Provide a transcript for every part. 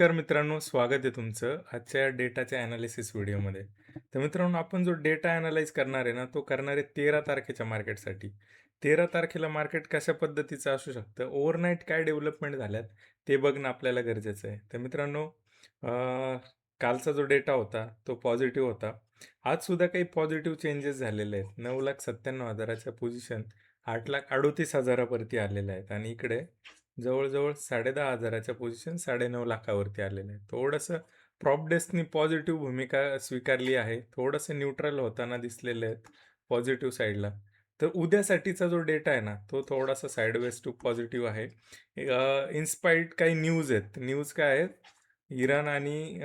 तर मित्रांनो, स्वागत आहे तुमचं आजच्या डेटाच्या ॲनालिसिस व्हिडिओमध्ये. तर मित्रांनो, आपण जो डेटा ॲनालाइज करणार आहे ना, तो करणार आहे 13 तारखेच्या मार्केटसाठी. 13 तारखेला मार्केट कशा पद्धतीचं असू शकतं, ओव्हरनाईट काय डेव्हलपमेंट झाल्यात, ते बघणं आपल्याला गरजेचं आहे. तर मित्रांनो, कालचा जो डेटा होता, तो पॉझिटिव्ह होता. आजसुद्धा काही पॉझिटिव्ह चेंजेस झालेले आहेत. 9,97,000च्या पोझिशन 8,38,000 आलेल्या आहेत आणि इकडे जवळ-जवळ 10,500च्या पोझिशन 9.5 लाखावरती आलेलं आहे. थोडंसं प्रॉप डेस्कनी पॉझिटिव्ह भूमिका स्वीकारली आहे. थोडंसं न्यूट्रल होताना दिसलेले आहेत पॉझिटिव्ह साईडला. तर उद्यासाठीचा जो डेटा आहे ना, तो थोडासा साइडवेज टू पॉझिटिव्ह आहे. इन्स्पायर्ड काही न्यूज आहेत. न्यूज काय आहेत? इराण आणि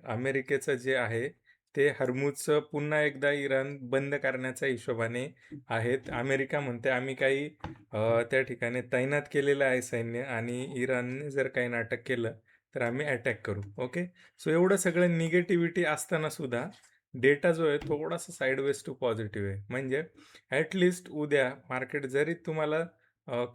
अमेरिकेचं जे आहे, ते हर्मुजचं पुन्हा एकदा इराण बंद करण्याच्या हिशोबाने आहेत. अमेरिका म्हणते आम्ही काही त्या ठिकाणी तैनात केलेलं आहे सैन्य आणि इराणने जर काही नाटक केलं तर आम्ही अटॅक करू. ओके. सो एवढं सगळं निगेटिव्हिटी असताना सुद्धा डेटा जो आहे थोडासा साइडवेज टू पॉझिटिव्ह आहे. म्हणजे ॲटलिस्ट उद्या मार्केट जरी तुम्हाला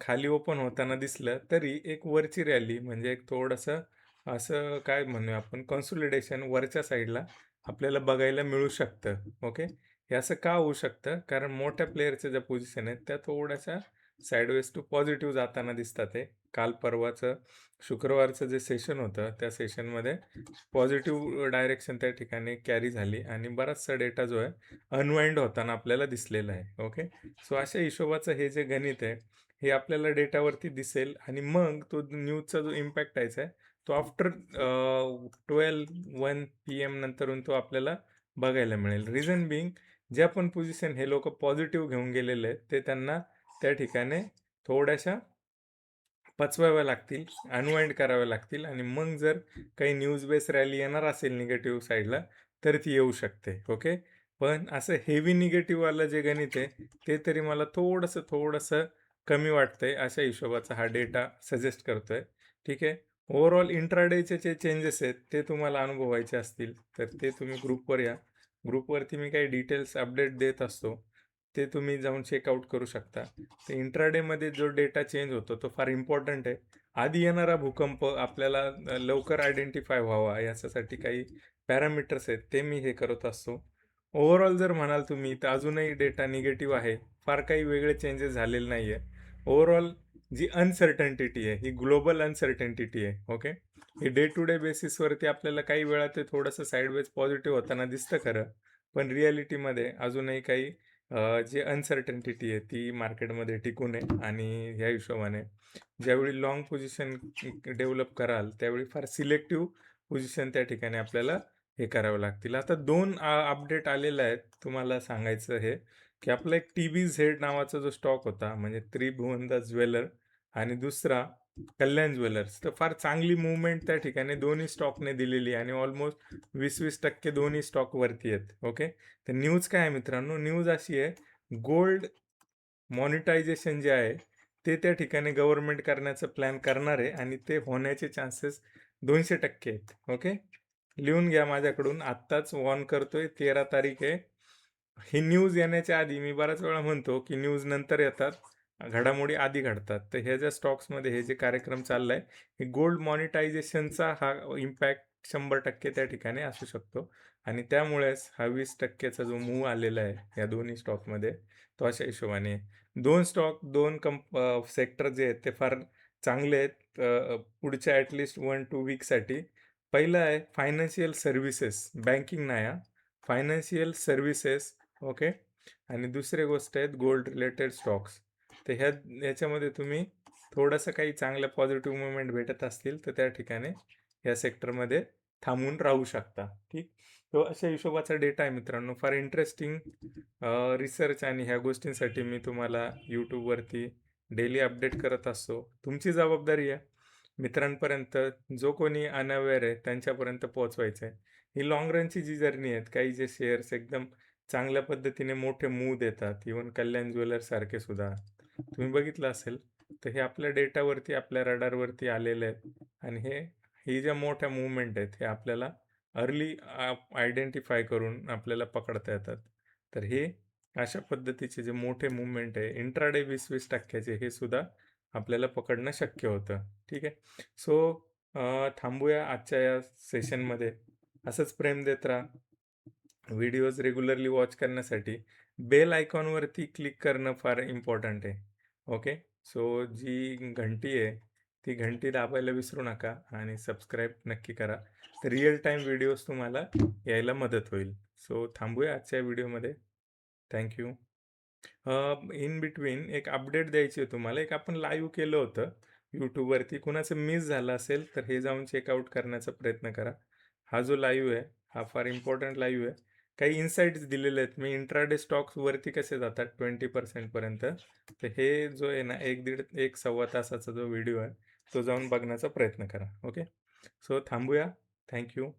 खाली ओपन होताना दिसलं तरी एक वरची रॅली म्हणजे एक थोडंसं असं काय म्हणूया आपण कन्सोलिडेशन वरच्या साईडला आपल्याला बघायला मिळू शकतं. ओके. हे असं का होऊ शकतं? कारण मोठ्या प्लेयरच्या ज्या पोझिशन आहेत त्या थोड्याशा साइडवेज टू पॉझिटिव्ह जाताना दिसतात आहे. काल परवाचं शुक्रवारचं जे सेशन होतं त्या सेशनमध्ये पॉझिटिव्ह डायरेक्शन त्या ठिकाणी कॅरी झाली आणि बराचसा डेटा जो आहे अनवाइंड होताना आपल्याला दिसलेला आहे. ओके. सो अशा हिशोबाचं हे जे गणित आहे हे आपल्याला डेटावरती दिसेल आणि मग तो न्यूजचा जो इम्पॅक्ट आहे तो आफ्टर 12-1 PM नंतरून तो आपल्याला बघायला मिळेल. रिझन बिंग ज्या पण पोझिशन हे लोकं पॉझिटिव्ह घेऊन गेलेले आहेत ते त्यांना त्या ठिकाणी थोड्याशा पचवाव्या लागतील, अनवाइंड कराव्या लागतील आणि मग जर काही न्यूज बेस रॅली येणार असेल निगेटिव्ह साईडला तर ती येऊ शकते. ओके. पण असं हेवी निगेटिव्हवालं जे गणित आहे ते तरी मला थोडंसं कमी वाटतंय. अशा हिशोबाचा हा डेटा सजेस्ट करतोय. ठीक आहे. ओव्हरऑल इंट्राडेचे जे चेंजेस आहेत ते तुम्हाला अनुभवायचे असतील तर ते तुम्ही ग्रुपवर या. ग्रुपवरती मी काही डिटेल्स अपडेट देत असतो. ते तुम्ही जाऊन चेकआउट करू शकता. तर इंट्राडेमध्ये जो डेटा चेंज होतो तो फार इम्पॉर्टंट आहे. आधी येणारा भूकंप आपल्याला लवकर आयडेंटिफाय व्हावा याच्यासाठी काही पॅरामीटर्स आहेत ते मी हे करत असतो. ओव्हरऑल जर म्हणाल तुम्ही तर अजूनही डेटा निगेटिव्ह आहे. फार काही वेगळे चेंजेस झालेले नाही आहे. ओव्हरऑल जी अनसर्टन्टिटी आहे ही ग्लोबल अनसर्टन्टिटी आहे. ओके. हे डे टू डे बेसिसवरती आपल्याला काही वेळा ते थोडंसं साइडवेज पॉझिटिव्ह होताना दिसतं खरं. पण रिॲलिटीमध्ये अजूनही काही जी अनसर्टन्टिटी आहे ती मार्केटमध्ये टिकू नये आणि ह्या हिशोबाने ज्यावेळी लाँग पोझिशन डेव्हलप कराल त्यावेळी फार सिलेक्टिव्ह पोझिशन त्या ठिकाणी आपल्याला हे करावं लागतील. आता 2 अपडेट आलेले आहेत तुम्हाला सांगायचं हे, की आपला एक टी-बी-झेड नावाचा जो स्टॉक होता म्हणजे त्रिभुवनदास ज्वेलर आणि दुसरा कल्याण ज्वेलर्स. तर फार चांगली मूव्हमेंट त्या ठिकाणी दोन्ही स्टॉकने दिलेली आहे आणि ऑलमोस्ट 20-20% दोन्ही स्टॉक वरती आहेत. ओके. तर न्यूज काय आहे मित्रांनो? न्यूज अशी आहे, गोल्ड मॉनिटायझेशन जे आहे, ते त्या ठिकाणी गव्हर्नमेंट करण्याचा प्लॅन करणार आहे आणि ते होण्याचे चान्सेस 200% आहेत. ओके. लिहून घ्या माझ्याकडून आत्ताच वॉर्न करतोय 13 तारीख आहे. ही न्यूज येण्याच्या आधी मी बऱ्याच वेळा म्हणतो, की न्यूज नंतर येतात, घडामोडी आधी घडतात. तर ह्या ज्या स्टॉक्समध्ये हे जे कार्यक्रम चाललाय, हे गोल्ड मॉनिटायझेशनचा हा इम्पॅक्ट 100% त्या ठिकाणी असू शकतो आणि त्यामुळेच हा 20%चा जो मूव्ह आलेला आहे या दोन्ही स्टॉकमध्ये, तो अशा हिशोबाने आहे. 2 स्टॉक, 2 सेक्टर जे आहेत ते फार चांगले आहेत पुढच्या ॲटलीस्ट 1-2 वीकसाठी. पहिलं आहे फायनान्शियल सर्व्हिसेस, बँकिंग नाही हां. Financial services. ओके. आणि दुसरी गोष्ट आहेत गोल्ड रिलेटेड स्टॉक्स. तर ह्याच्यामध्ये तुम्ही थोडंसं काही चांगल्या पॉझिटिव्ह मूव्हमेंट भेटत असतील तर त्या ठिकाणी या सेक्टरमध्ये थांबून राहू शकता. ठीक. तो अशा हिशोबाचा डेटा आहे मित्रांनो. फार इंटरेस्टिंग रिसर्च आणि ह्या गोष्टींसाठी मी तुम्हाला YouTubeवरती डेली अपडेट करत असतो. तुमची जबाबदारी आहे मित्रांपर्यंत जो कोणी अनअवेअर आहे त्यांच्यापर्यंत पोहोचवायचं आहे. ही लाँग रनची जी जर्नी आहे, काही जे शेअर्स एकदम चांगल्या पद्धतीने मोठे मूव्ह देतात. इव्हन कल्याण ज्वेलर्ससारखे सुद्धा तुम्ही बघितलं असेल, तर हे आपल्या डेटावरती, आपल्या रडारवरती आलेले आहेत आणि ही ज्या मोठ्या मूव्हमेंट आहेत, हे आपल्याला अर्ली आयडेंटिफाय करून आपल्याला पकडता येतात. तर हे अशा पद्धतीचे जे मोठे मूव्हमेंट आहे, इंट्राडे 20-20% हे सुद्धा आपल्याला पकडणं शक्य होतं. ठीक आहे. सो थांबूया आजच्या या सेशनमध्ये. असंच प्रेम देत राहा. व्हिडिओज रेग्युलरली वॉच करण्यासाठी बेल आयकॉनवरती क्लिक करणं फार इम्पॉर्टंट आहे. ओके. सो जी घंटी आहे, ती घंटी दाबायला विसरू नका आणि सबस्क्राईब नक्की करा. तर रिअल टाईम व्हिडिओज तुम्हाला यायला मदत होईल. सो थांबूया आजच्या व्हिडिओमध्ये. Thank you. इन बिटवीन एक अपडेट द्यायची आहे तुम्हाला. एक आपण लाईव्ह केलं होतं YouTubeवरती. कुणाचं मिस झालं असेल, तर हे जाऊन चेकआउट करण्याचा प्रयत्न करा. हा जो लाईव्ह आहे, हा फार इम्पोर्टंट लाईव्ह आहे. काही इन्साईट्स दिलेले आहेत. मी इंट्राडे स्टॉक्सवरती कसे जातात 20% पर्यंत. तर हे जो आहे ना, 1 सव्वा तासाचा जो व्हिडिओ आहे, तो जाऊन बघण्याचा प्रयत्न करा. ओके. सो थांबूया. Thank you.